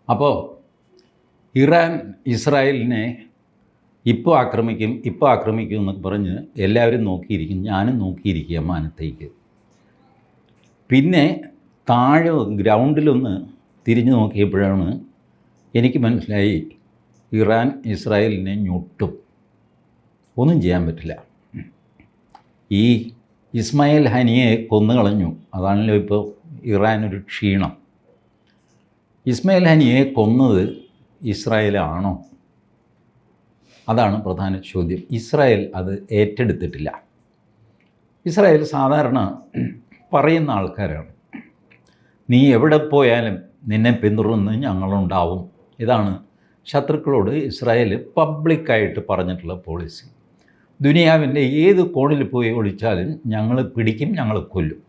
അപ്പോൾ ഇറാൻ ഇസ്രായേലിനെ ഇപ്പോൾ ആക്രമിക്കും എന്നൊക്കെ പറഞ്ഞ് എല്ലാവരും നോക്കിയിരിക്കും. ഞാനും നോക്കിയിരിക്കുക മാനത്തേക്ക്. പിന്നെ താഴെ ഗ്രൗണ്ടിലൊന്ന് തിരിഞ്ഞു നോക്കിയപ്പോഴാണ് എനിക്ക് മനസ്സിലായി ഇറാൻ ഇസ്രായേലിനെ ഞൊട്ടും, ഒന്നും ചെയ്യാൻ പറ്റില്ല. ഈ ഇസ്മായിൽ ഹനിയെ കൊന്നുകളഞ്ഞു. അതാണല്ലോ ഇപ്പോൾ ഇറാനൊരു ക്ഷീണം. ഇസ്മായിൽ ഹനിയെ കൊന്നത് ഇസ്രായേലാണോ? അതാണ് പ്രധാന ചോദ്യം. ഇസ്രായേൽ അത് ഏറ്റെടുത്തിട്ടില്ല. ഇസ്രായേൽ സാധാരണ പറയുന്ന ആൾക്കാരാണ്, നീ എവിടെ പോയാലും നിന്നെ പിന്തുടർന്ന് ഞങ്ങളുണ്ടാവും. ഇതാണ് ശത്രുക്കളോട് ഇസ്രായേൽ പബ്ലിക്കായിട്ട് പറഞ്ഞിട്ടുള്ള പോളിസി. ദുനിയാവിൻ്റെ ഏത് കോണിൽ പോയി ഒളിച്ചാലും ഞങ്ങൾ പിടിക്കും, ഞങ്ങൾ കൊല്ലും.